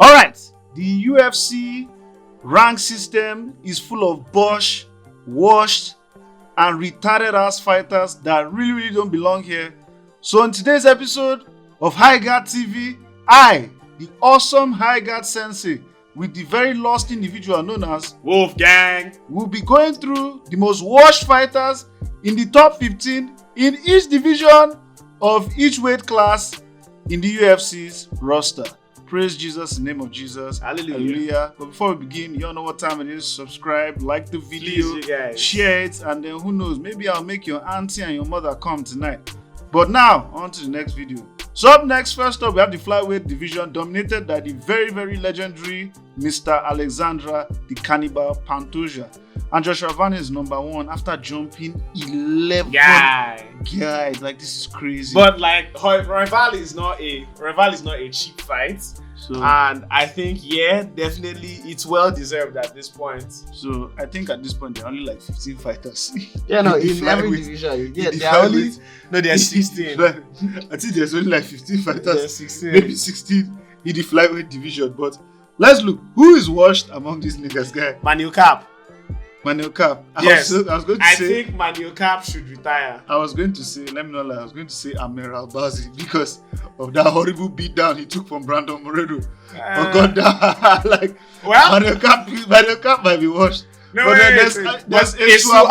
All right, the UFC rank system is full of bush, washed, and retarded ass fighters that really don't belong here. So in today's episode of High Guard TV, I, the awesome High Guard Sensei, with the very lost individual known as Wolfgang, will be going through the most washed fighters in the top 15 in each division of each weight class in the UFC's roster. Praise Jesus in the name of Jesus. Hallelujah. But before we begin, you all know what time it is. Subscribe, like the video, Please, you guys. share it, and then who knows, maybe I'll make your auntie and your mother come tonight. But now, on to the next video. So up next, first up, we have the Flyweight Division dominated by the very legendary Mr. Alexandra the Cannibal Pantoja. And Joshua Van is number 1 after jumping 11 guys. Like, this is crazy. But like Rival is not a cheap fight. So, And I think, yeah, definitely it's well deserved at this point. so I think at this point, there are only like 15 fighters. Yeah, no, In the in every flyweight- division, yeah, in the there are only flyweight- No, there are 16. I think there's only like 15 fighters. There are 16. Maybe 16 in the flyweight division. But let's look. Who is washed among these niggas, guy? Manuel Cap. Manuel Cap. Yes. I was going to I say. think Manuel Cap should retire. I was going to say. Let me not lie. I was going to say Amir Albazi because of that horrible beatdown he took from Brandon Moreno. For God, like Well, Manuel Cap might be washed. no, But then there's Esu Esu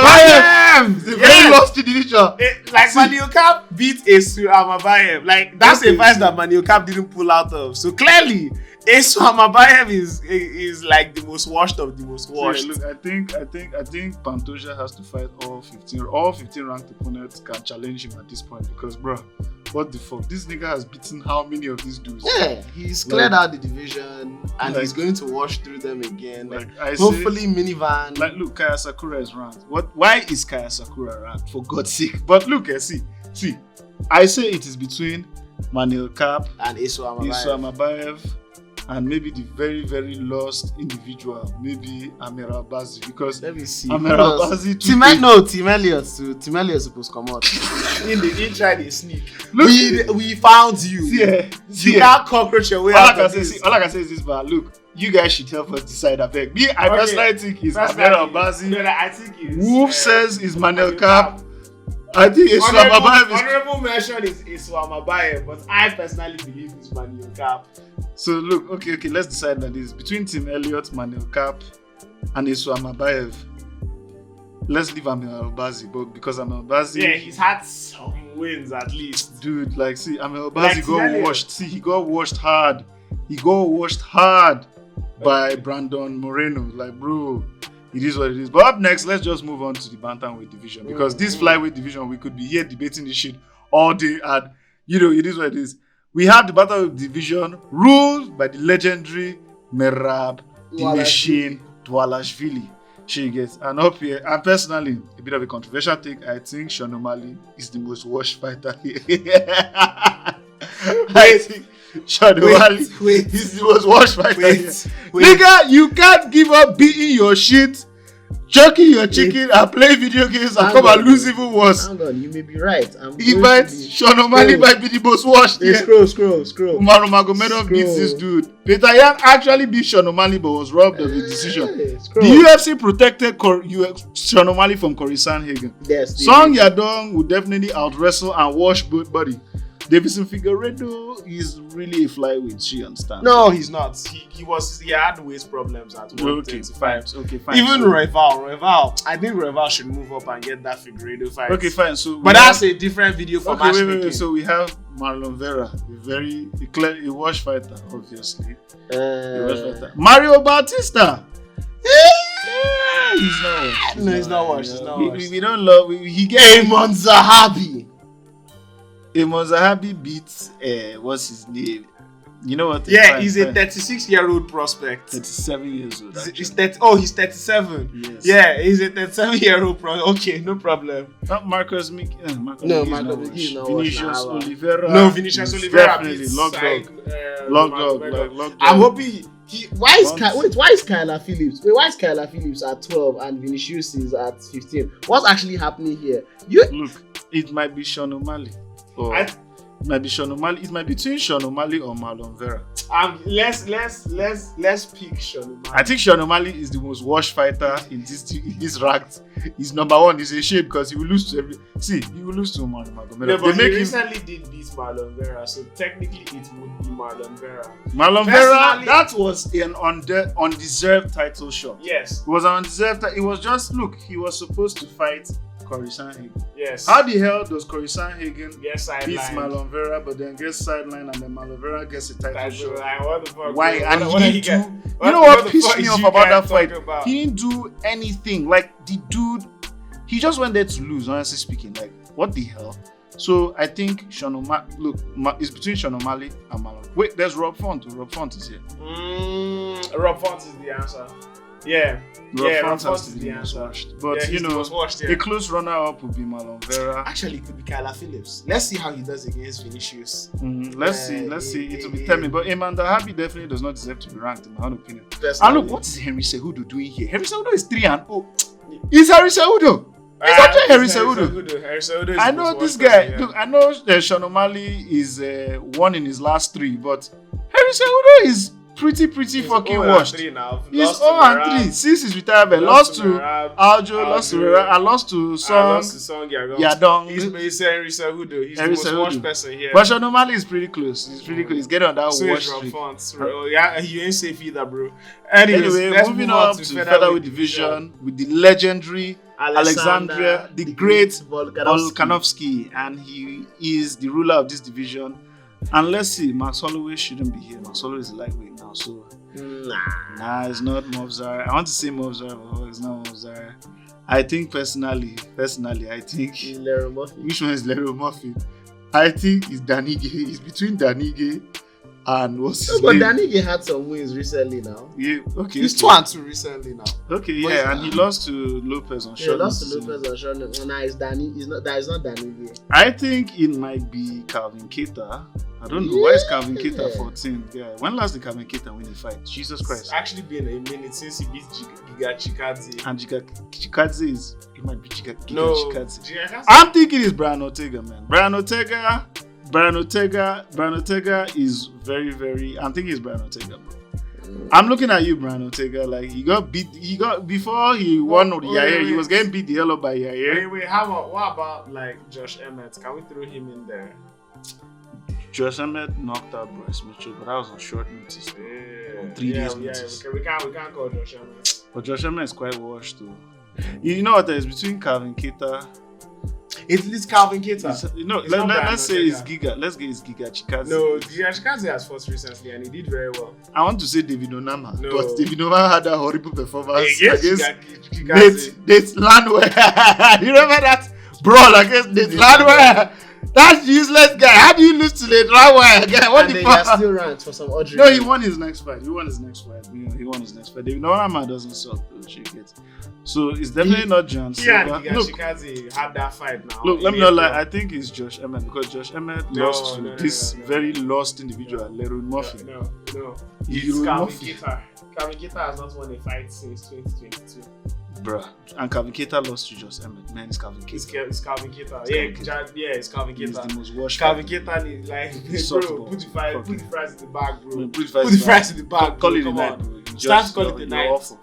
Amabayem. It's a very lost individual. Like See. Manuel Cap beat Esu Amabayem. Like that's Okay. a fight that Manuel Cap didn't pull out of. So clearly, Esu Amabayem is like the most washed of the most washed. So, look, I think Pantoja has to fight all 15 ranked opponents can challenge him at this point because, bro, what the fuck? This nigga has beaten how many of these dudes? yeah, he's cleared out the division and he's going to wash through them again. Like I Hopefully, say, minivan. like look, Kaya Sakura is ranked. Why is Kaya Sakura ranked? For God's sake! But look, see, I say it is between Manuel Cap, and Esu Isu Amabayem. Amabayev, and maybe the very lost individual, maybe Amir Albazi, because Let me see. Amir Albazi Tim Elliott too. Tim Elliott supposed to come out. He tried a sneak. Look, We found you. You can't cockroach your way all I out can of say, this. all I can say is this, but look, you guys should help us decide. I beg. Me, I personally think it's Amir Albazi. No, I think it's Wolf says it's Manuel Cap. I think it's Honorable Amabayev. honorable mention is Esu Amabayem, but I personally believe it's Manuel Cap. So look, okay, let's decide that this between Tim Elliott, Manuel Cap, and Isu Amabayev. Let's leave Amir Albazi, but because Amir Albazi, Yeah, he's had some wins at least. dude, like, see, Amir Albazi Like Tim got Elliott. washed. See, he got washed hard. He got washed hard by Brandon Moreno. Like, bro, it is what it is. But up next, let's just move on to the bantamweight division because this flyweight division, we could be here debating this shit all day, and it is what it is. We have the bantamweight division ruled by the legendary Merab the Machine Dvalishvili. She gets, and up here, and personally, a bit of a controversial take. I think Sean O'Malley is the most washed fighter here. I think Sean O'Malley is the most washed fighter here. Nigga, you can't give up beating your shit, jerking your chicken, and playing video games and come and lose even worse. Hang on, you may be right. Sean O'Malley might be the most washed here. Scroll. Umaru Magomedov beats this dude. Peter Yan actually beat Sean O'Malley but was robbed of his decision. The UFC protected Sean O'Malley from Corey Sandhagen. Yes, Song Yadong would definitely out-wrestle and wash both body. Davison Figueiredo is really a flyweight, she understands. No, he's not. He had waist problems at Okay, 125. fine. Okay, fine. Even So- Reval. I think Reval should move up and get that Figueiredo fight. Okay, fine. So But that's a different video for matchmaking. wait. So we have Marlon Vera, a wash fighter, obviously. A wash fighter. Mario Bautista. He's not washed. No, he's not washed. He's not washed. We don't love. He gets Amon Zahabi. Amon Zahabi beats what's his name? You know what? Yeah, he's a 36-year-old prospect. 37 years old. He's 37. Yes. Yeah, he's a 37-year-old prospect. Okay, no problem. Not Marcus No, Marcus Mickey is not Vinicius washed. Oliveira. No, Vinicius is Oliveira definitely beats locked dog. Locked I'm dog. hoping Why is Kyler Phillips? Why is Kyler Phillips at 12 and Vinicius is at 15? What's actually happening here? Look, it might be Sean O'Malley. Or it might be Sean O'Malley. It might be between Sean O'Malley or Marlon Vera. Let's pick Sean O'Malley. I think Sean O'Malley is the most washed fighter in this ranked. He's number one. He's a shame because he will lose to every. See, he will lose to Umar Nurmagomedov. Yeah, but They he make him recently did beat Marlon Vera, so technically it would be Marlon Vera. Marlon Vera. Personally- That was an undeserved title shot. Yes. It was an undeserved. It was just look. He was supposed to fight Corey Sanhagen. Yes. How the hell does Corey Sanhagen Yes, I beats Marlon Vera, but then gets sidelined and then Marlon Vera gets a title shot? Like, what the fuck? Why? bro? And What he did didn't do. get? You know what the pissed fuck me is off you about guys that fight? talking about? He didn't do anything. Like the dude, he just went there to lose. Honestly speaking, like what the hell? So I think Sean O'Malley. Look, it's between Sean O'Malley and Marlon. Wait, there's Rob Font. Rob Font is here. Rob Font is the answer. Yeah. Rob Font Font has to is be the the most answer. washed. But Yeah, you he's the know, most washed, yeah. a close runner-up would be Marlon Vera. Actually, it could be Kyla Phillips. Let's see how he does against Vinicius. Let's see. It will be telling. But Amanda Happy definitely does not deserve to be ranked, in my own opinion. And Personally. look, what is Henry Cejudo doing here? Henry Cejudo is 3-0. It's Henry Cejudo. It's actually Henry Cejudo. Henry Cejudo is I the know most this washed guy. person, yeah. Look, I know Sean O'Malley is one in his last 3, but Henry Cejudo is pretty He's fucking 0-3 washed. now. He's Lost to 0-3 since his retirement. Lost to Merab, Aljo, lost to Vera, and lost to Song Yadong. Yadong. He's Henry Cejudo. He's Henry the most Cejudo. washed person here. But Sean O'Malley is pretty close. He's pretty close. He's getting on that So wash is Rob streak. Font. Yeah, you ain't safe either, bro. Anyways, Anyway, let's moving move on to featherweight division with the legendary Alexandria, the great Volkanovski, and he is the ruler of this division. And let's see, Max Holloway shouldn't be here. Max Holloway is lightweight now, so nah, it's not Movzar. I want to say Movzar, but it's not Movzar. I think personally, I think Lero Murphy. which one is Lero Murphy? I think it's Danige. It's between Danige and what's his But name? Danige had some wins recently now. Yeah, okay. He's okay. 2-2 recently now. Okay, But yeah, he's- and he lost to Lopez on He short lost to notice. Lopez and Sean. No, nah, it's Danny. It's not. That is not Danige. I think it might be Calvin Keita. I don't know. Why is Calvin Keita Yeah. 14? Yeah. When last did Calvin Keita win a fight? Jesus It's Christ. actually been a minute since he beat Giga Chikadze. And Chikadze is... It might be Giga No, Chikadze. Giga I'm thinking it's Brian Ortega, man. Brian Ortega is very, very... I'm thinking it's Brian Ortega, bro. I'm looking at you, Brian Ortega. Like, he got before he won with Yair, he was getting beat the hell up by Yair. Wait, what about like Josh Emmett? Can we throw him in there? Josh Emmett knocked out Bryce Mitchell, but that was on short notice. Though. On 3 days notice. We can't call Josh Emmett. But Josh Emmett is quite washed too. You know what? It's between Calvin Keita. It's Calvin Keita. Let's say it's Giga. Let's get it's Giga Chikadze. No, Giga Chikadze has fought recently and he did very well. I want to say David Onama, No. but David Onama had that horrible performance against Chikadze. Nate Landwehr. You remember that brawl against Nate Landwehr? That useless guy. How do you lose to Nate Landwehr again? What And the they are fuck? still ranked for some odd No, he reason. won his next fight. He won his next fight. David Onama doesn't suck though. She gets. So it's definitely not John Yeah, Silva. Giga Look, Chikadze had that fight now. Look, let me In not lie. April. I think it's Josh Emmett because Josh Emmett No, lost to no, this no. very lost individual, Leroy Murphy. No. It's It's Calvin Murphy. Keita. Calvin Keita has not won a fight since 2022. Bruh. And Calvin Keita lost to Josh Emmett. Man, it's Calvin It's Keita. Calvin Keita. Calvin Keita. It's Calvin He's the Keita. most washed. Calvin fighter. Keita is like, Softball. bro, put the fries in the bag, bro. Put Put the fries in the bag, Call bro. it a Come night, on. bro. Start to call it a You're night. awful.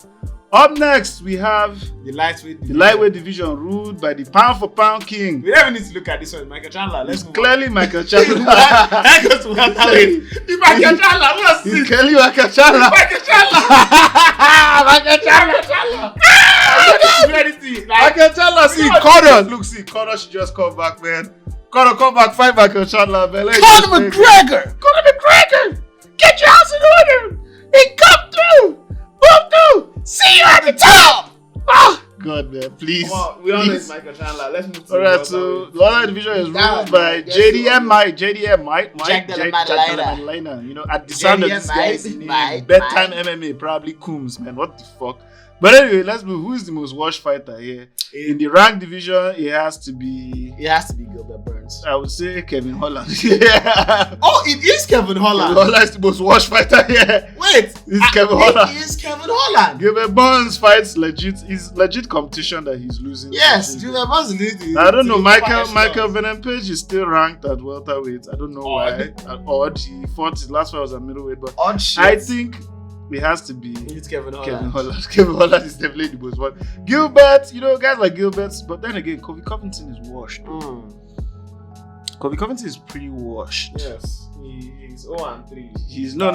Up next, we have The lightweight. the lightweight division ruled by the pound for pound king. We don't even need to look at this one. Michael Chandler. Let's It's move clearly Michael on. Chandler. That goes to welterweight. The Michael Chandler. What's It's this? clearly Michael Chandler. Michael Chandler. Michael Chandler. Anything. Michael Chandler, see, know what Conor. Look, see, Conor should just come back, man. Conor, come back, fight Michael Chandler, man. Conor McGregor. Conor McGregor. Get your house in order. And come through. Come through. See you at the top. Oh, God, man, please. Come on, we all know please. it's Michael Chandler. Let's move to Alright, the so welterweight. the other division is That ruled one, by guess JDM what? Mike, Jack Della Jack Maddalena. Della Maddalena. You know, at the sound of this guy's name, Mike. bedtime MMA, probably Coombs, man. What the fuck? But anyway, let's move. Who is the most washed fighter here? In the rank division, it has to be It has to be Gilbert Burns. champions? I would say Kevin Holland. Yeah. Oh, it is Kevin Holland. Kevin Holland is the most watched fighter here. Wait, It's Kevin Holland. It is Kevin Holland. Gilbert Burns fights legit. Is legit competition that he's losing. Yes, Gilbert Burns is. I don't know. Michael Venom Page is still ranked at welterweight. I don't know why. Odd. He fought his last fight was at middleweight, but Odd shit. I think it has to be It's Kevin Holland. Kevin Holland is definitely the most one. Gilbert, guys like Gilbert, but then again, Kobe Covington is washed. Kobe Covington is pretty washed. Yes, he's 0-3. He's no.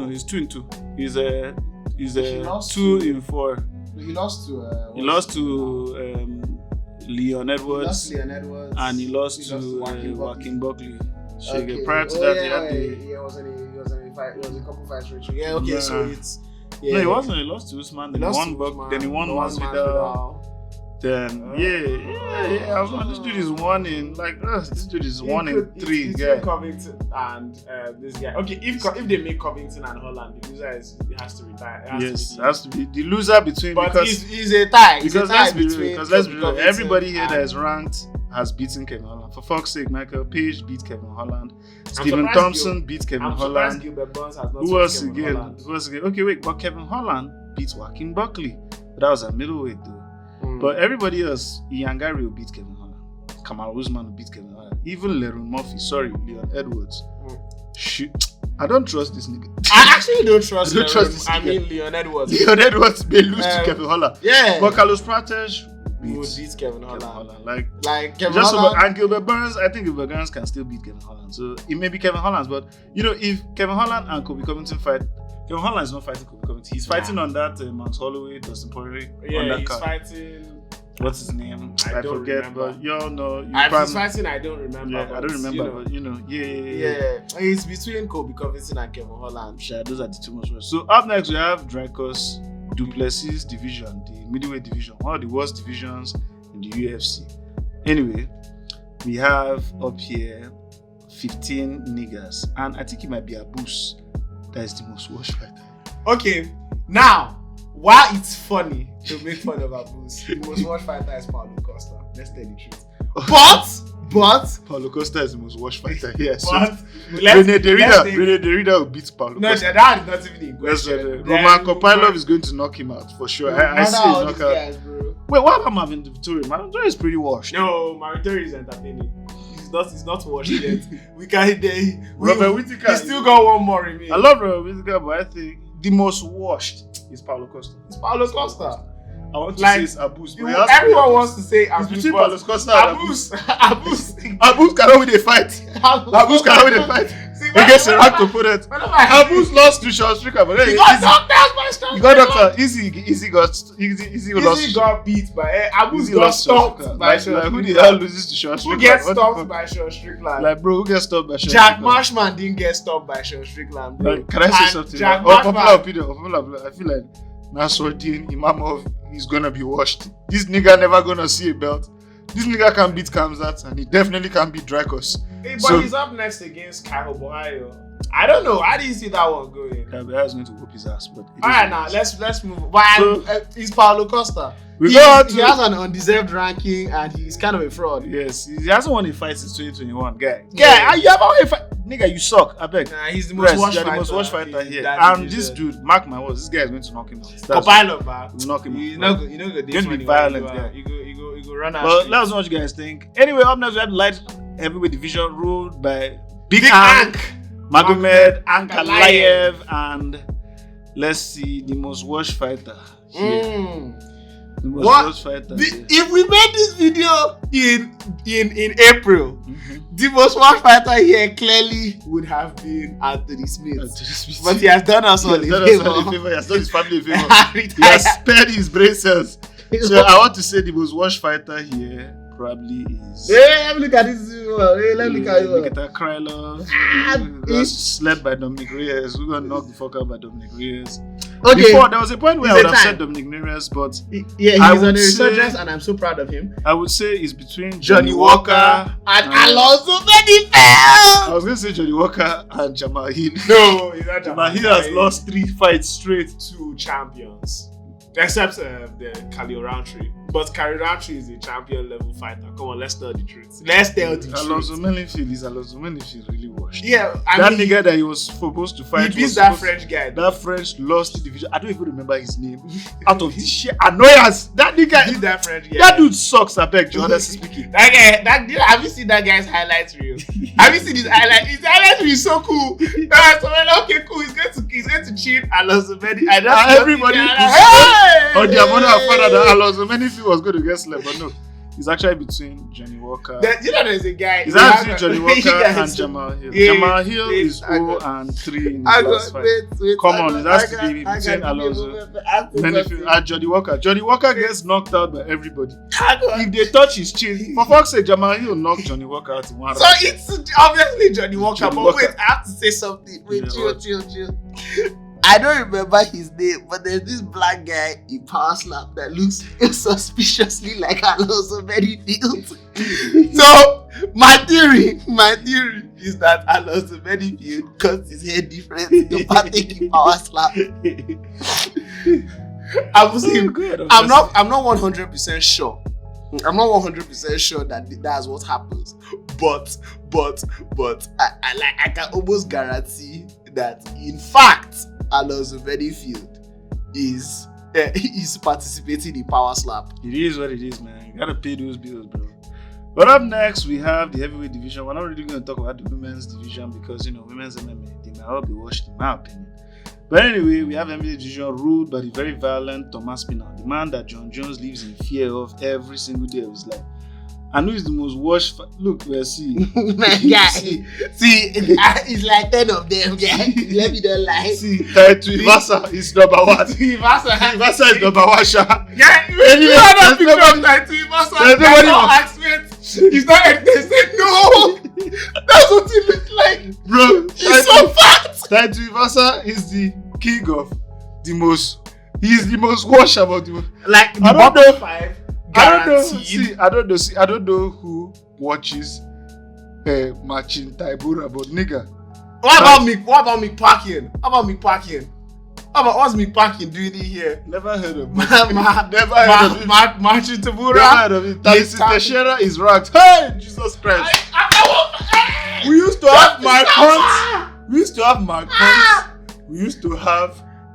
He's 2-2. He's He lost 2-4. He lost to. He lost to Leon Edwards. And he lost to Joaquin Buckley. Okay. Prior to that, he had the. He was in a fight. It was a couple fights. Yeah. Okay. Yeah. So it's. Yeah. No, he wasn't. He lost to Usman. Then he won. Then he won Masvidal. Then I was like, this dude is one in this dude is one in 3. It's Covington and this guy. Okay, if they make Covington and Holland, the loser has to retire. It has to be the loser between. But because he's a tie. Because let's be real. Everybody here that is ranked has beaten Kevin Holland. For fuck's sake, Michael Page beat Kevin Holland. Stephen Thompson beat Kevin Holland. Who else again? Okay, wait, but Kevin Holland beat Joaquin Buckley. But that was at middleweight though. But everybody else, Ian Gary will beat Kevin Holland. Kamal Usman will beat Kevin Holland. Even Leron Murphy, Leon Edwards. Shit. I don't trust this nigga. I actually don't trust this nigga. Leon Edwards. Leon Edwards may lose to Kevin Holland. Yeah. But Carlos Prates would beat Kevin Holland. Like Kevin Holland. And Gilbert Burns, I think Gilbert Burns can still beat Kevin Holland. So it may be Kevin Holland's, but if Kevin Holland and Kobe Covington fight, Kevin Holland is not fighting Kobe Covington. He's fighting on that Max Holloway, Dustin Poirier. Yeah, he's fighting. What's his name? I forget, remember. but y'all know. He's fighting. I don't remember. Yeah, I don't remember, but Yeah, it's between Kobe Covington and Kevin Holland. Yeah, those are the two most worst. So up next we have Dracos Duplessis division, the middleweight division, one of the worst divisions in the UFC. Anyway, we have up here 15 niggas, and I think it might be Abus that is the most worst fighter. Okay, now why it's funny to make fun of Abus, the most worst fighter is Paulo Costa. Let's tell the truth. But Paulo Costa is the most worst fighter. Yes. But Rene Derrida will beat Paulo Costa. No, that is not even in question. Roman Kopylov is going to knock him out for sure. I see him knock out. Wait, what about Marvin Vittori? Marvin Vittori is pretty washed. No, Marvin Vittori is entertaining. He's not washed yet. We can't. Robert Whittaker. He still got one more in me. I love Robert Whittaker, but I think the most washed is Paulo Costa. It's Paulo Costa. I want to say it's Abus. Everyone wants to say Abus. It's between Paulo Costa and Abus. Abus cannot win a fight. Abus cannot win a fight. Against a ranked opponent. Abus lost to Sean Strickland, but then he got knocked out by Sean Strickland. He got knocked out. Easy got beat by Abus got stopped by Sean Strickland. Who the hell loses to Sean Strickland? Who gets stopped by Sean Strickland? Like, bro, who gets stopped by Sean Jack Strickland? Marshman didn't get stopped by Sean Strickland, bro. Can I say something? Jack Popular opinion. I feel like Nasruddin Imamov is gonna be washed. This nigga never gonna see a belt. This nigga can beat Kamzat and he definitely can beat Dracos. Hey, but he's up next against Kyle Bohayo. I don't know. How do you see that one going? Kyle Bohayo is going to whoop his ass. But alright, now let's move. But it's Paulo Costa. He has an undeserved ranking and he's kind of a fraud. Yes, he hasn't won a fight since 2021. Guy, you have won a fight. Nigga, you suck. I beg. Nah, he's the most watched fighter. The most watched fighter here. And this dude, mark my words, this guy is going to knock him out. Kopylov, man. Will knock him out. You know, going to be violent. You go run out. But let us know what you guys think. Anyway, up next we have the light heavyweight division ruled by Big Hank, Magomed Ankalaev, and let's see the most watched fighter here. If we made this video in April, the most watched fighter here clearly would have been Anthony Smith. But he has done us all a favor. He has done his family a favor. He has spared his brain cells. So I want to say the most watched fighter here probably is. Hey, let me look at this. Let me look at it. Nikita Krylov. He slept by Dominic Reyes. We're gonna knock the fuck out by Dominic Reyes. Okay. Before there was a point where I would have said Dominic Reyes, but he's on a resurgence, and I'm so proud of him. I would say it's between Johnny Walker and Alonso Benitez. I was gonna say Johnny Walker and Jamal Hill. No, he's not Jamal Hill has lost 3 fights straight. 2 champions. Except the Khalil Roundtree. But Khalil Roundtree is a champion level fighter. Come on, let's tell the truth. Alonso Menifield really washed. Yeah, that nigga that he was supposed to fight. He beat that French guy. That French lost the division. I don't even remember his name. Out of this sheer annoyance, that nigga. Beat that French guy. That dude sucks. I beg you, honestly speaking. Have you seen that guy's highlights reel? Have you seen his highlights? His highlights reel is so cool. Okay, cool. He's going to cheat Alonso Menifield. Everybody on their mother and father that Alonso Menifield was going to get slept, but no. It's actually between Johnny Walker. There's a guy. It's actually Johnny Walker and Jamal Hill. Jamal Hill is 0-3 in his last fight. Come on, it has to be between Alonso Menifield and Johnny Walker. Johnny Walker gets knocked out by everybody. If they touch his chin, for fuck's sake, Jamal Hill knocked Johnny Walker out in one round. So it's obviously Johnny Walker, but wait, I have to say something. Wait, chill. I don't remember his name, but there's this black guy in Power Slap that looks suspiciously like Alonso Menifield. So my theory is that Alonso Menifield cuts his hair different to partake in Power Slap. I'm not 100% sure. I'm not 100% sure that that's what happens, but I can almost guarantee that in fact Alonso Menifield is participating in Power Slap. It is what it is, man. You gotta pay those bills, bro. But up next we have the heavyweight division. We're not really going to talk about the women's division because women's MMA, they might all be washed in my opinion. But anyway, we have heavyweight division ruled by the very violent Thomas Pinal, the man that John Jones lives in fear of every single day of his life. And who is the most washed? Look, we'll see. My guy. See, it's like 10 of them, guy. Let me don't lie. See, Taito Ivasa is number one. Ivasa is number one, Sha. Yeah, you had a picture of Taito Ivasa. Nobody He's not. They said no. That's what he looked like, bro. He's so fat. Taito Ivasa is the king of the most. He's the most washable. Like the bottom 5. I don't know who watches matching Taibura, but nigga. What about me parking? What's me parking doing here? Never heard of it. Marching Tabura. Never heard of it. Talisi Teixeira is ranked. Hey, Jesus Christ. We used to have Mark Hunt. We used to have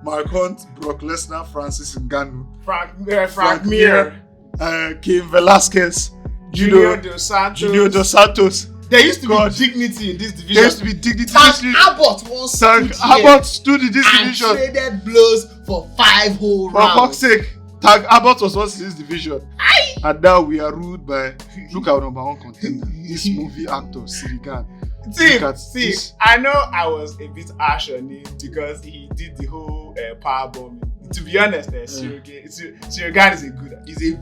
Mark Hunt, Brock Lesnar, Francis Ngannou, Frank Mir. Cain Velasquez, Junior Dos Santos. There used to be dignity in this division. There used to be dignity. Tank Abbott once stood in this division and traded blows for 5 whole rounds. For fuck's sake, Tank Abbott was once in this division. And now we are ruled by, look at our number 1 contender, this movie actor, Sirigan. See, I know I was a bit harsh on him because he did the whole power bombing. To be honest, Sirigan is a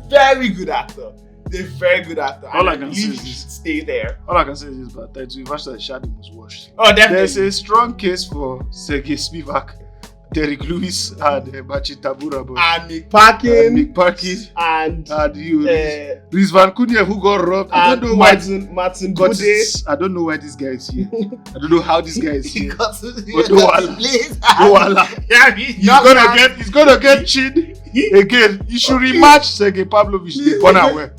very good actor. He's a very good actor. All I can say is this. Stay there. All I can say is this, but Taito Ivasa Shadi was washed. Oh, definitely. There's a strong case for Sergey Spivak, Derek Lewis, and Machi Tabura, and Mick Parkin, and Riz Van Cunha, who got robbed. I don't know Martin Bude. I don't know why this guy is here. I don't know how this guy is here. But no Allah. He's gonna get chin again. He should rematch Sergey Pavlovich. The corner where.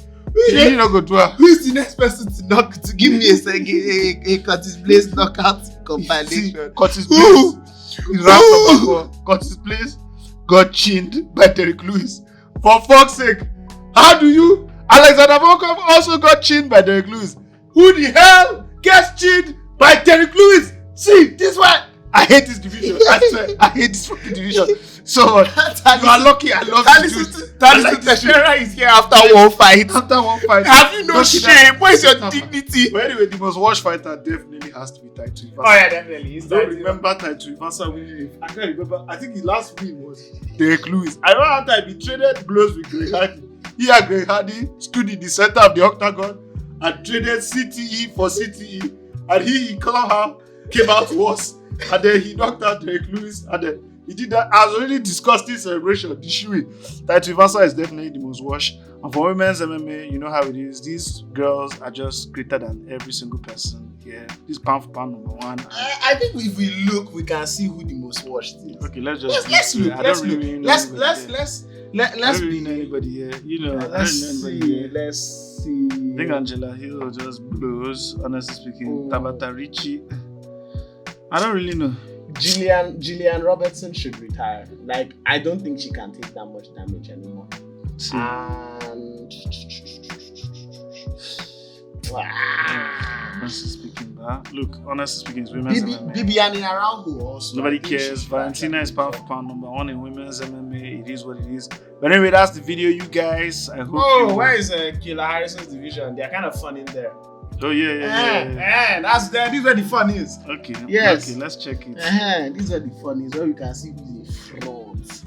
He not go to her. Who is the next person to give me a Curtis Blaze knockout compilation? Curtis Blaze. He's ranked number 4. Curtis Blaze got chinned by Derek Lewis. For fuck's sake. How do you? Alexander Volkov also got chinned by Derek Lewis. Who the hell gets chinned by Derek Lewis? See, this one. I hate this division. I swear, I hate this fucking division so much. You are lucky. I love this. Talisi Teixeira is here after one fight. Have you no shame? Where's your dignity? But anyway, the most watched fighter definitely has to be Taito Ivasa. Oh yeah, definitely. I don't remember Taito Ivasa winning. I can't remember. I think his last win was Derek Lewis. I remember after he traded blows with Greg Hardy. He and Greg Hardy stood in the center of the octagon and traded CTE for CTE. And he came out worse. And then he knocked out Derek Lewis. And then he did that. I was already discussing celebration. The Shui. Taito Ivasa is definitely the most watched. And for women's MMA, you know how it is. These girls are just greater than every single person. Yeah. This pound for pound number 1. I think if we look, we can see who the most watched is. Okay, let's look. Let's I don't really know anybody here. You know, I don't know anybody here. Let's see. I think Angela Hill just blows, honestly speaking. Tabata Ricci. I don't really know. Gillian Robertson should retire. Like, I don't think she can take that much damage anymore. See. And Honestly speaking, look, honestly speaking, it's women's MMA. Bibiani Araujo also. Nobody cares. Valentina is pound for pound number 1 in women's MMA. It is what it is. But anyway, that's the video, you guys. I hope. Where is Kayla Harrison's division? They're kind of fun in there. Oh yeah. That's there. This is where the fun is. Okay. Yes. Okay, let's check it. This is where the fun is. Where you can see who's in front.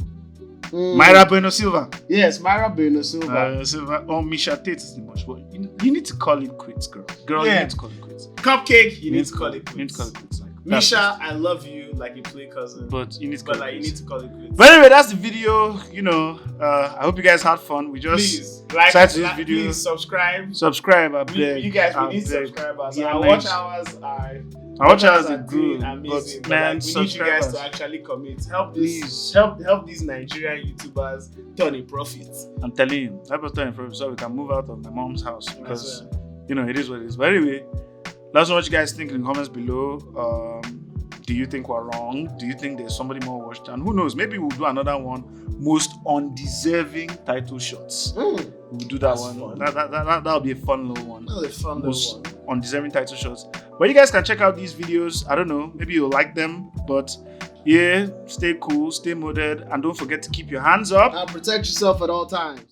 Myra Bueno Silva. Yes, Myra Bueno Silva. Oh, Misha Tate is the much. But you need to call it quits, girl. You need to call it quits. Cupcake, you need to call it quits. You need to call it quits. Like, Misha, I love you like you play cousin. But you need to call it quits. You need to call it quits. But anyway, that's the video. You know, I hope you guys had fun. We just please please subscribe. I beg. You guys, we need subscribers. Yeah, our watch hours are good. Amazing. But man, we need you guys to actually commit. Help these Nigerian YouTubers turn a profit. I'm telling you, help us turn a profit so we can move out of my mom's house because you know it is what it is. But anyway, let us know what you guys think in the comments below. Do you think we're wrong? Do you think there's somebody more watched? And who knows? Maybe we'll do another one. Most undeserving title shots. We'll do that one. That'll be a fun little one. That'll be a fun little one. Undeserving title shots. But you guys can check out these videos. I don't know. Maybe you'll like them. But yeah, stay cool, stay moded, and don't forget to keep your hands up and protect yourself at all times.